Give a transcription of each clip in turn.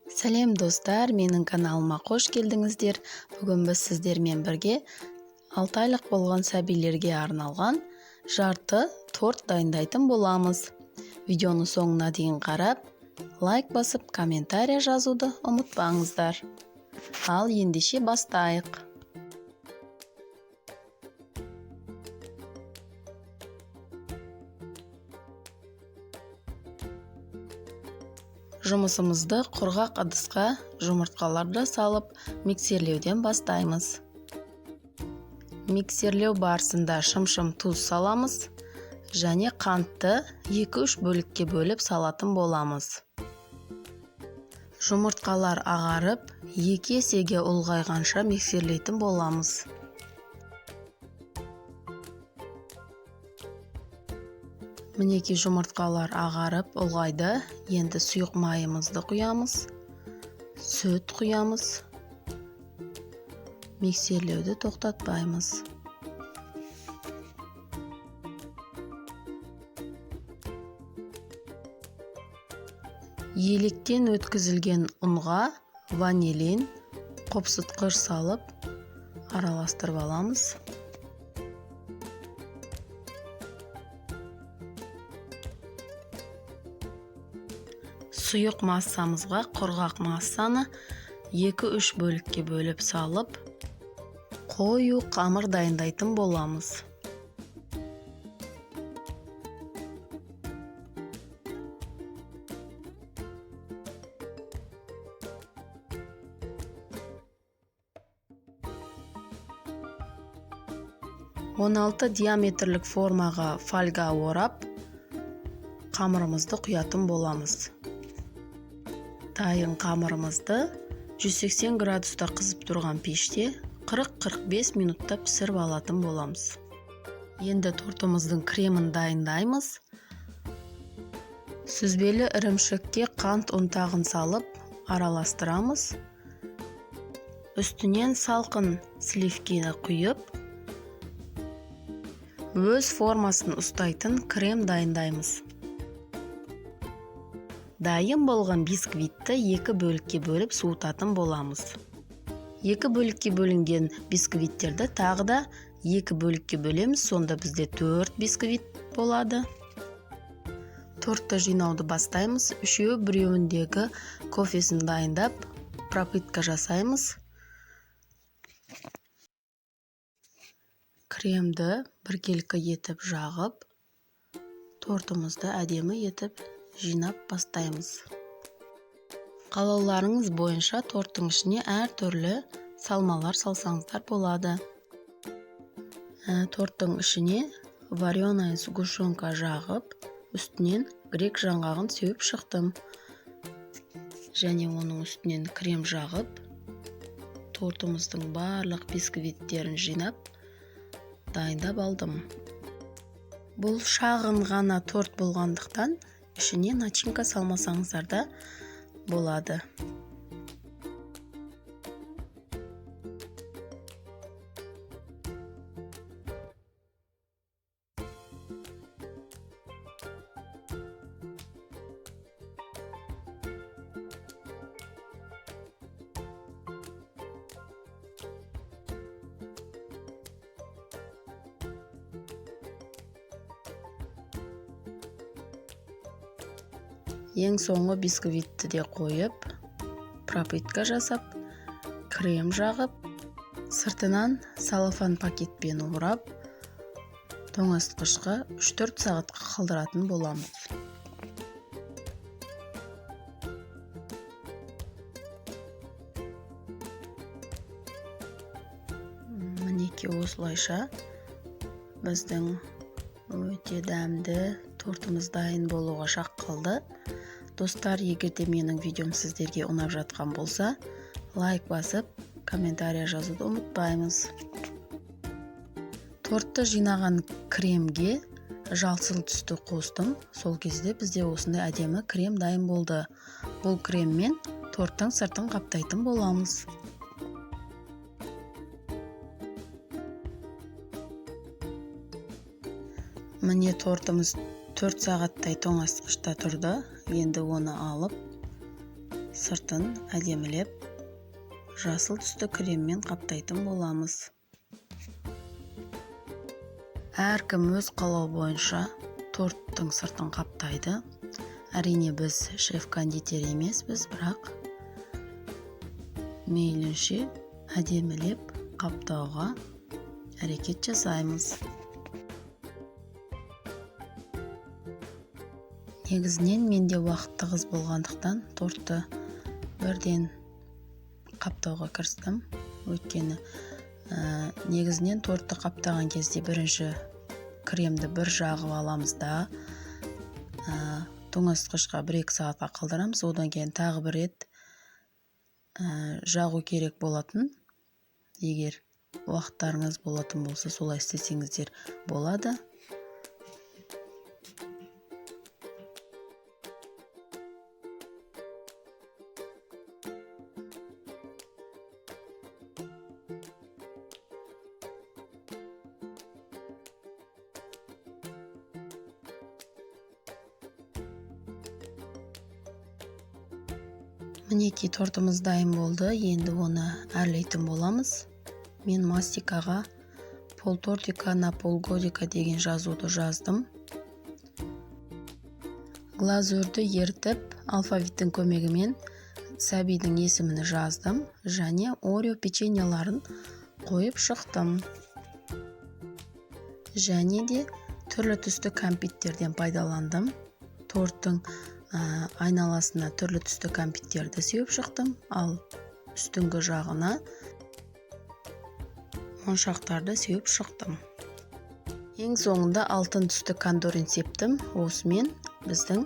Сәлем достар, менің каналыма қош келдіңіздер. Бүгін біз сіздермен бірге 6 айлық болған сәбилерге арналған жарты торт дайындайтын боламыз. Видеоны соңына дейін қарап, лайк басып, комментария жазуды ұмытпаңыздар. Ал ендеше бастайық. Жұмысымызды құрғақ ыдысқа жұмыртқаларды салып, миксерлеуден бастаймыз. Миксерлеу барысында шым-шым тұз саламыз және қантты 2-3 бөлікке бөліп салатын боламыз. Жұмыртқалар ағарып, 2 есеге ұлғайғанша миксерлейтін боламыз. Мінеки жұмыртқалар ағарып, ұлғайды. Енді сұйық майымызды құямыз. Сүт құямыз. Миксерлеуді тоқтатпаймыз. Електен өткізілген ұнға ванилин, қопсытқыш салып, араластырып аламыз. Сұйық массамызға құрғақ массаны 2-3 бөлікке бөліп салып, қою қамыр дайындайтын боламыз. Он 16 диаметрлік формаға фольга орап, қамырымызды құятын боламыз. Дайын қамырымызды 180 градуста қызып тұрған пеште 40-45 минутта пісіріп алатын боламыз. Енді тортымыздың кремін дайындаймыз. Сүзбелі ірімшікке қант ұнтағын салып, араластырамыз. Үстінен салқын сливкені құйып, өз формасын ұстайтын крем дайындаймыз. Дайын болған бисквитті 2 бөлікке бөліп суытатын боламыз. 2 бөлікке бөлінген бисквиттерді тағы да 2 бөлікке бөлеміз, сонда бізде 4 бисквит болады. Тортты жинауды бастаймыз. Біреуіндегі кофесін дайындап, пропитка жасаймыз. Кремді біркелкі етіп жағып, тортымызды әдемі етіп жинап бастаймыз. Қалауларыңыз бойынша торттың ішіне әртүрлі салмалар салсаңыздар болады. Торттың ішіне вареная сгущенка жағып, үстінен грек жаңғағын сеуіп шықтым. Және оның үстінен крем жағып, тортымыздың барлық бисквиттерін жинап, дайындап алдым. Бұл шағын ғана торт болғандықтан, ішіне начинка салмасаңыздар да болады. Ең соңғы бисквитті де қойып, пропитка жасап, крем жағып, сыртынан салофан пакетпен орап, тоңазытқышқа 3-4 сағатқа қалдыратын боламыз. Мінеки осылайша біздің өте дәмді тортымыз дайын болуға шақ қалды. Достар, егерде менің видеом сіздерге ұнап жатқан болса, лайк басып, комментария жазуды ұмытпаймыз. Тортты жинаған кремге жасыл түсті қостым. Сол кезде бізде осындай әдемі крем дайын болды. Бұл креммен торттың сыртын қаптайтын боламыз. Міне тортымыз 4 сағаттай тоңазытқышта тұрды. Енді оны алып сыртын әдемілеп жасыл түсті креммен қаптайтын боламыз. Әркім өз қалауы бойынша торттың сыртын қаптайды. Әрине біз шеф-кондитер емеспіз, бірақ мейлінше әдемілеп қаптауға әрекет жасаймыз. Негізінен менде уақыт тығыз болғандықтан тортты бірден қаптауға кірістім. Өйткені негізінен тортты қаптаған кезде бірінші кремді бір жағып аламыз да тоңазытқышқа 1-2 сағатқа қалдырамыз. Одан кейін тағы бір рет жағу керек болатын. Егер уақыттарыңыз болатын болса, солай істесеңіздер болады. Мінекей, тортымыз дайын болды. Енді оны әрлейтін боламыз. Мен мастикаға полтортика на полгодика деген жазуды жаздым. Глазурды ертіп, алфавиттің көмегімен сәбидің есімін жаздым және Орео печеньеларын қойып шықтым. Және де түрлі түсті кәмпиттерден пайдаландым. Торттың айналасына түрлі түсті кәмпиттерді сеуіп шықтым, ал үстіңгі жағына моншақтарды сеуіп шықтым. Ең соңында алтын түсті кондорин септім. Осымен біздің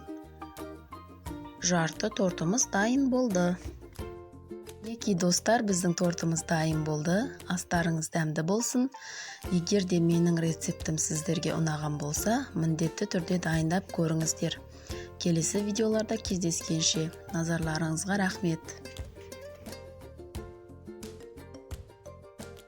жарты тортымыз дайын болды. Мінекей достар, біздің тортымыз дайын болды. Астарыңыз дәмді болсын. Егер де менің рецептім сіздерге ұнаған болса, міндетті түрде дайындап көріңіздер. Келесі видеоларда кездескенше назарларыңызға рахмет.